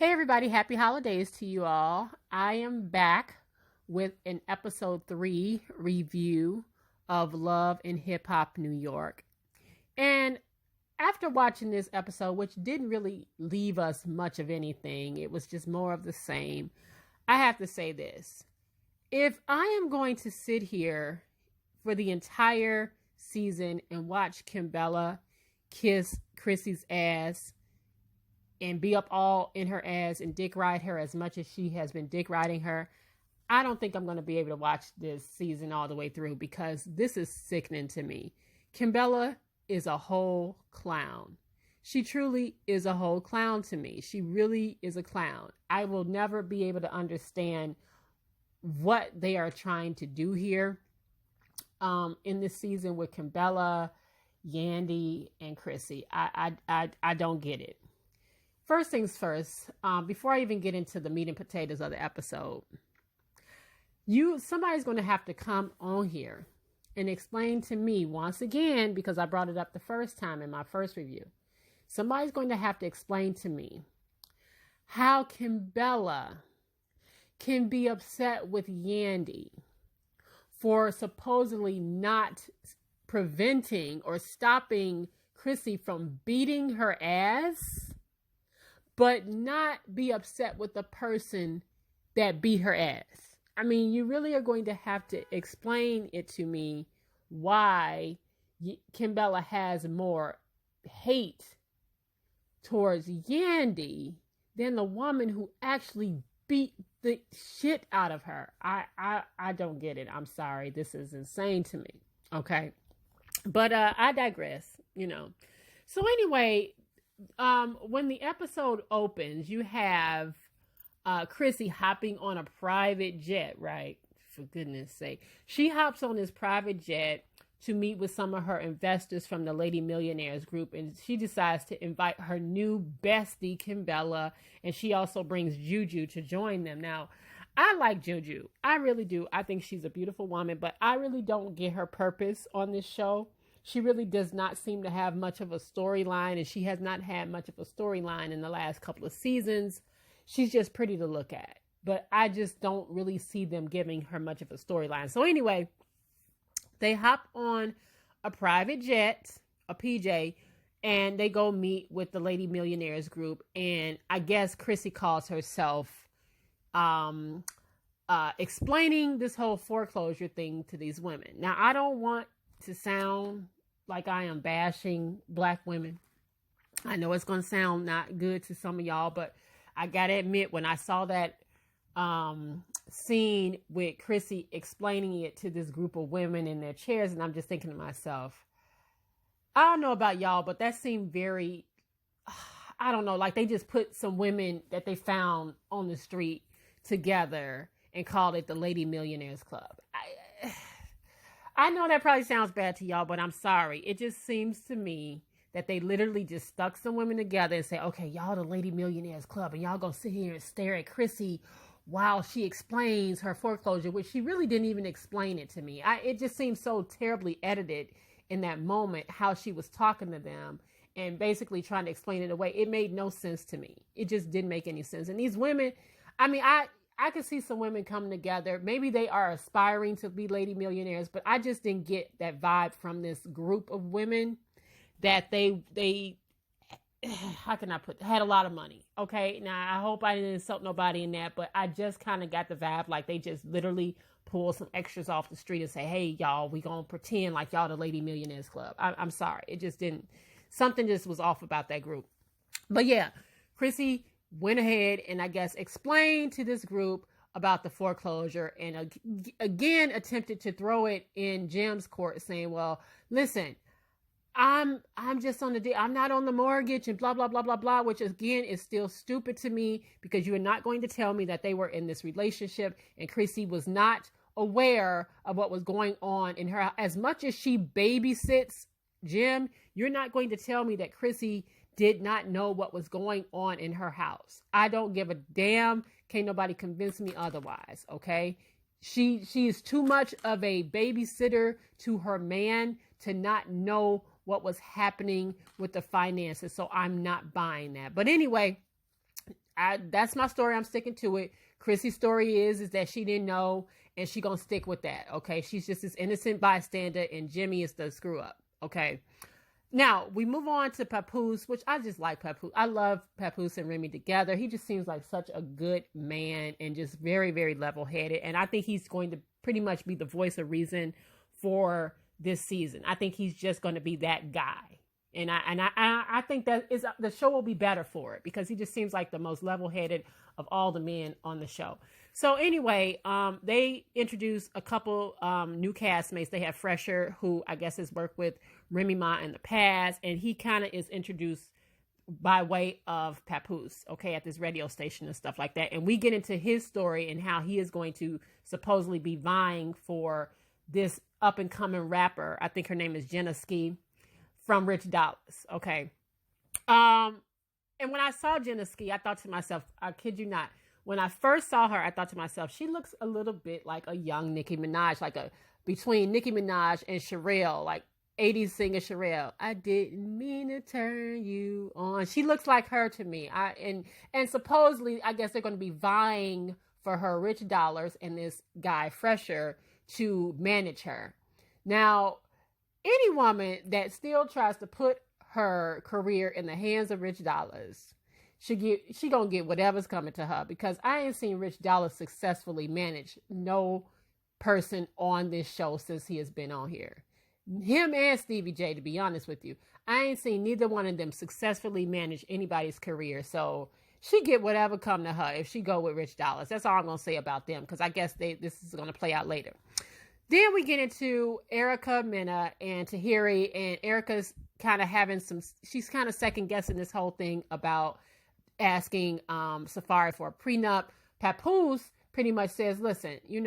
Hey everybody, happy holidays to you all. I am back with an episode 3 review of Love and Hip Hop New York. And after watching this episode, which didn't really leave us much of anything, it was just more of the same, I have to say this. If I am going to sit here for the entire season and watch Kimbella kiss Chrissy's ass and be up all in her ass and dick ride her as much as she has been dick riding her, I don't think I'm going to be able to watch this season all the way through because this is sickening to me. Kimbella is a whole clown. She truly is a whole clown to me. She really is a clown. I will never be able to understand what they are trying to do here in this season with Kimbella, Yandy, and Chrissy. I don't get it. First things first, before I even get into the meat and potatoes of the episode, somebody's going to have to come on here and explain to me once again, because I brought it up the first time in my first review. Somebody's going to have to explain to me how Kimbella can be upset with Yandy for supposedly not preventing or stopping Chrissy from beating her ass, but not be upset with the person that beat her ass. I mean, you really are going to have to explain it to me why Kimbella has more hate towards Yandy than the woman who actually beat the shit out of her. I don't get it. I'm sorry. This is insane to me. Okay. But I digress, So anyway, when the episode opens, you have Chrissy hopping on a private jet, right? For goodness sake. She hops on this private jet to meet with some of her investors from the Lady Millionaires group, and she decides to invite her new bestie, Kimbella, and she also brings Juju to join them. Now, I like Juju. I really do. I think she's a beautiful woman, but I really don't get her purpose on this show. She really does not seem to have much of a storyline, and she has not had much of a storyline in the last couple of seasons. She's just pretty to look at, but I just don't really see them giving her much of a storyline. So anyway, they hop on a private jet, a PJ, and they go meet with the Lady Millionaires group. And I guess Chrissy calls herself explaining this whole foreclosure thing to these women. Now, I don't want to sound like I am bashing Black women. I know it's going to sound not good to some of y'all, but I got to admit, when I saw that scene with Chrissy explaining it to this group of women in their chairs, and I'm just thinking to myself, I don't know about y'all, but that seemed very, I don't know, like they just put some women that they found on the street together and called it the Lady Millionaires Club. I know that probably sounds bad to y'all, but I'm sorry. It just seems to me that they literally just stuck some women together and say, okay, y'all the Lady Millionaires Club, and y'all gonna sit here and stare at Chrissy while she explains her foreclosure, which she really didn't even explain it to me. It just seems so terribly edited in that moment, how she was talking to them and basically trying to explain it away. It made no sense to me. It just didn't make any sense. And these women, I mean, I could see some women coming together. Maybe they are aspiring to be Lady Millionaires, but I just didn't get that vibe from this group of women that they how can I had a lot of money. Okay. Now I hope I didn't insult nobody in that, but I just kind of got the vibe like they just literally pull some extras off the street and say, hey y'all, we gonna pretend like y'all the Lady Millionaires Club. I'm sorry. It just didn't, something just was off about that group. But yeah, Chrissy went ahead and I guess explained to this group about the foreclosure and again attempted to throw it in Jim's court saying, well, listen, I'm just on the deal. I'm not on the mortgage and blah, blah, blah, blah, blah, which again is still stupid to me because you are not going to tell me that they were in this relationship and Chrissy was not aware of what was going on in her. As much as she babysits Jim, you're not going to tell me that Chrissy did not know what was going on in her house. I don't give a damn. Can't nobody convince me otherwise. Okay. She is too much of a babysitter to her man to not know what was happening with the finances. So I'm not buying that. But anyway, That's my story. I'm sticking to it. Chrissy's story is that she didn't know, and she gonna stick with that. Okay, she's just this innocent bystander, and Jimmy is the screw up. Okay. Now we move on to Papoose, which I just like Papoose. I love Papoose and Remy together. He just seems like such a good man and just very, very level headed. And I think he's going to pretty much be the voice of reason for this season. I think he's just going to be that guy. And I think that is the show will be better for it because he just seems like the most level headed of all the men on the show. So anyway, they introduce a couple new castmates. They have Fresher, who I guess has worked with Remy Ma in the past, and he kind of is introduced by way of Papoose, okay, at this radio station and stuff like that. And we get into his story and how he is going to supposedly be vying for this up and coming rapper. I think her name is Jenna Ski from Rich Dollars, okay. And when I saw Jenna Ski, I thought to myself, I kid you not, when I first saw her, I thought to myself, she looks a little bit like a young Nicki Minaj, like between Nicki Minaj and Sherelle, like 80s singer Sherelle. I didn't mean to turn you on. She looks like her to me. And supposedly, I guess they're going to be vying for her Rich Dollars and this guy Fresher to manage her. Now, any woman that still tries to put her career in the hands of Rich Dollars, she gonna get whatever's coming to her, because I ain't seen Rich Dollars successfully manage no person on this show since he has been on here. Him and Stevie J, to be honest with you, I ain't seen neither one of them successfully manage anybody's career. So she get whatever come to her if she go with Rich Dollars. That's all I'm gonna say about them, because I guess this is gonna play out later. Then we get into Erica Mena and Tahiri, and Erica's kind of having she's kind of second guessing this whole thing about asking Safari for a prenup. Papoose pretty much says, listen, he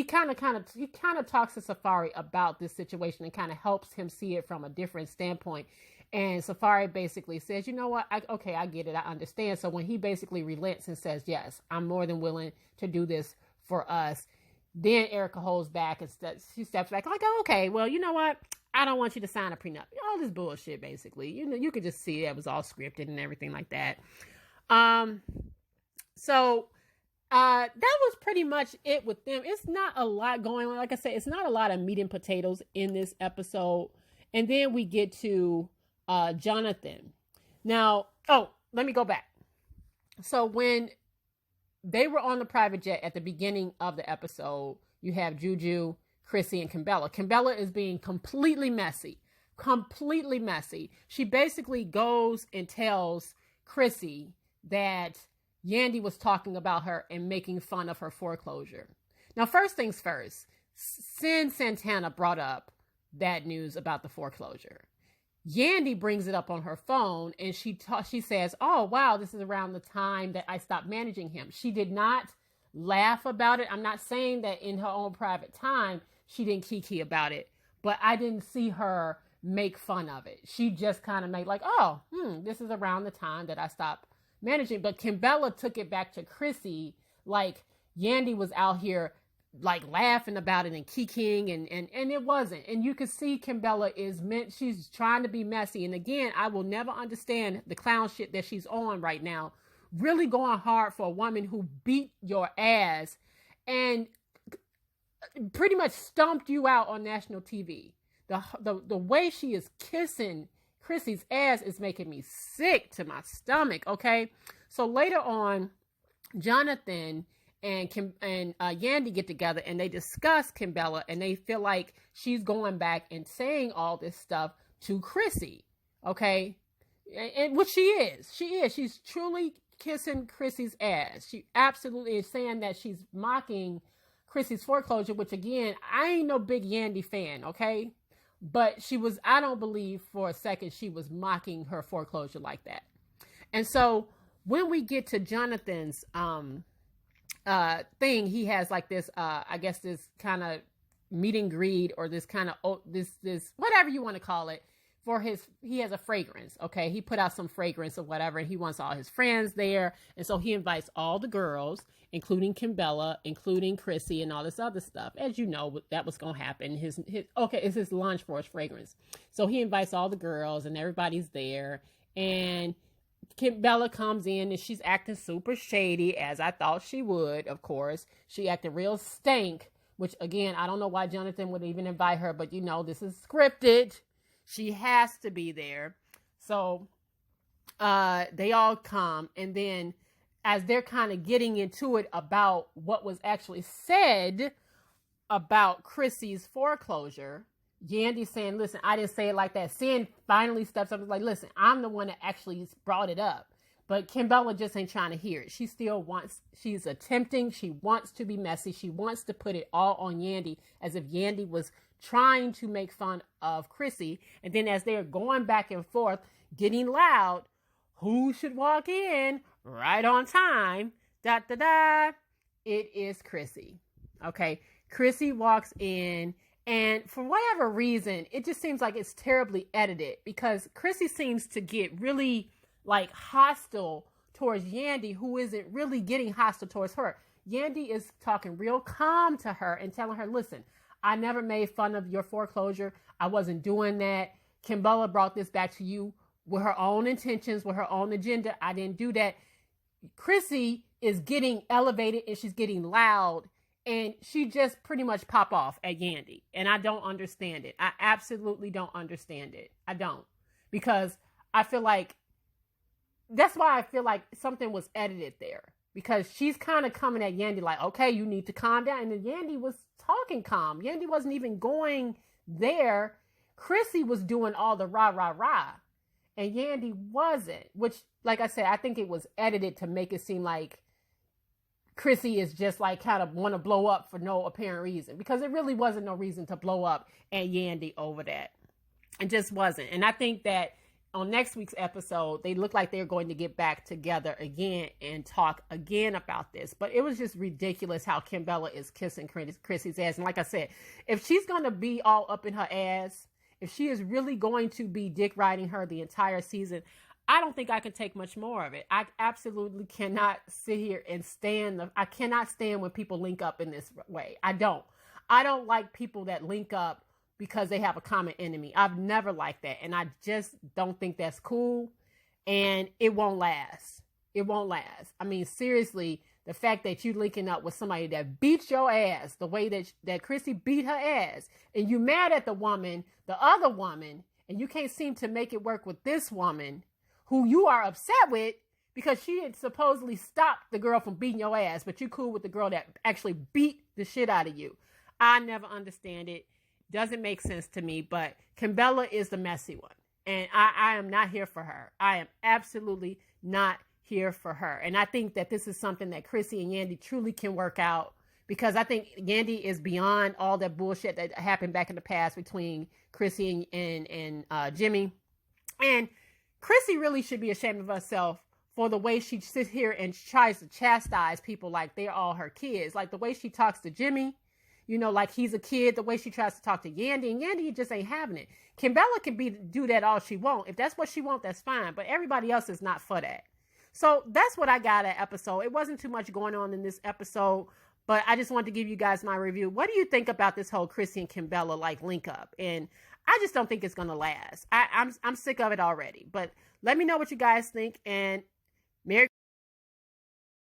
kind of talks to Safari about this situation and kind of helps him see it from a different standpoint. And Safari basically says, you know what? I get it. I understand. So when he basically relents and says, yes, I'm more than willing to do this for us, then Erica holds back and she steps back like, oh, okay, well, you know what? I don't want you to sign a prenup. All this bullshit, basically. You could just see that was all scripted and everything like that. So that was pretty much it with them. It's not a lot going on. Like I said, it's not a lot of meat and potatoes in this episode. And then we get to Jonathan. Now, let me go back. So when they were on the private jet at the beginning of the episode, you have Juju, Chrissy, and Kimbella. Kimbella is being completely messy. She basically goes and tells Chrissy that Yandy was talking about her and making fun of her foreclosure. Now, first things first, Sin Santana brought up that news about the foreclosure. Yandy brings it up on her phone, and she says, oh, wow, this is around the time that I stopped managing him. She did not laugh about it. I'm not saying that in her own private time she didn't kiki about it, but I didn't see her make fun of it. She just kind of made like, this is around the time that I stopped managing. But Kimbella took it back to Chrissy, like Yandy was out here like laughing about it and kikiing, and it wasn't. And you could see Kimbella she's trying to be messy. And again, I will never understand the clown shit that she's on right now. Really going hard for a woman who beat your ass and pretty much stomped you out on national TV. The way she is kissing Chrissy's ass is making me sick to my stomach. Okay, so later on, Jonathan and Yandy get together and they discuss Kimbella, and they feel like she's going back and saying all this stuff to Chrissy. Okay, and what she is. She's truly kissing Chrissy's ass. She absolutely is saying that she's mocking Chrissy's foreclosure, which again, I ain't no big Yandy fan, okay? But I don't believe for a second she was mocking her foreclosure like that. And so when we get to Jonathan's thing, he has like this, I guess this kind of meet and greet, or this kind of, this whatever you want to call it, he has a fragrance, okay? He put out some fragrance or whatever, and he wants all his friends there. And so he invites all the girls, including Kimbella, including Chrissy, and all this other stuff. As you know, that was going to happen. It's his launch for his fragrance. So he invites all the girls, and everybody's there. And Bella comes in and she's acting super shady, as I thought she would, of course. She acted real stank, which, again, I don't know why Jonathan would even invite her, but this is scripted. She has to be there. So they all come, and then as they're kind of getting into it about what was actually said about Chrissy's foreclosure, Yandy saying, listen, I didn't say it like that. Sin finally steps up and is like, listen, I'm the one that actually brought it up. But Kimbella just ain't trying to hear it. She still wants, she's attempting, she wants to be messy. She wants to put it all on Yandy, as if Yandy was trying to make fun of Chrissy. And then as they're going back and forth, getting loud, who should walk in right on time? Da da da. It is Chrissy. Okay. Chrissy walks in, and for whatever reason, it just seems like it's terribly edited, because Chrissy seems to get really like hostile towards Yandy, who isn't really getting hostile towards her. Yandy is talking real calm to her and telling her, listen, I never made fun of your foreclosure. I wasn't doing that. Kimbella brought this back to you with her own intentions, with her own agenda. I didn't do that. Chrissy is getting elevated and she's getting loud, and she just pretty much pop off at Yandy. And I don't understand it. I absolutely don't understand it. I don't. Because I feel like, that's why I feel like something was edited there. Because she's kind of coming at Yandy like, okay, you need to calm down. And then Yandy was talking calm. Yandy wasn't even going there. Chrissy was doing all the rah, rah, rah. And Yandy wasn't. Which, like I said, I think it was edited to make it seem like Chrissy is just like kind of want to blow up for no apparent reason, because it really wasn't no reason to blow up at Yandy over that. It just wasn't. And I think that on next week's episode, they look like they're going to get back together again and talk again about this. But it was just ridiculous how Kimbella is kissing Chrissy's ass. And like I said, if she's going to be all up in her ass, if she is really going to be dick riding her the entire season, I don't think I can take much more of it. I absolutely cannot sit here and I cannot stand when people link up in this way. I don't like people that link up because they have a common enemy. I've never liked that. And I just don't think that's cool. And it won't last. It won't last. I mean, seriously, the fact that you linking up with somebody that beats your ass the way that Chrissy beat her ass, and you mad at the other woman, and you can't seem to make it work with this woman who you are upset with because she had supposedly stopped the girl from beating your ass, but you cool with the girl that actually beat the shit out of you. I never understand it. Doesn't make sense to me, but Kimbella is the messy one. And I am not here for her. I am absolutely not here for her. And I think that this is something that Chrissy and Yandy truly can work out, because I think Yandy is beyond all that bullshit that happened back in the past between Chrissy and Jimmy. And Chrissy really should be ashamed of herself for the way she sits here and tries to chastise people like they're all her kids. Like the way she talks to Jimmy, like he's a kid, the way she tries to talk to Yandy, and Yandy just ain't having it. Kimbella can do that all she wants. If that's what she wants, that's fine. But everybody else is not for that. So that's what I got at episode. It wasn't too much going on in this episode, but I just wanted to give you guys my review. What do you think about this whole Chrissy and Kimbella like link up? And I just don't think it's going to last. I'm sick of it already. But let me know what you guys think. And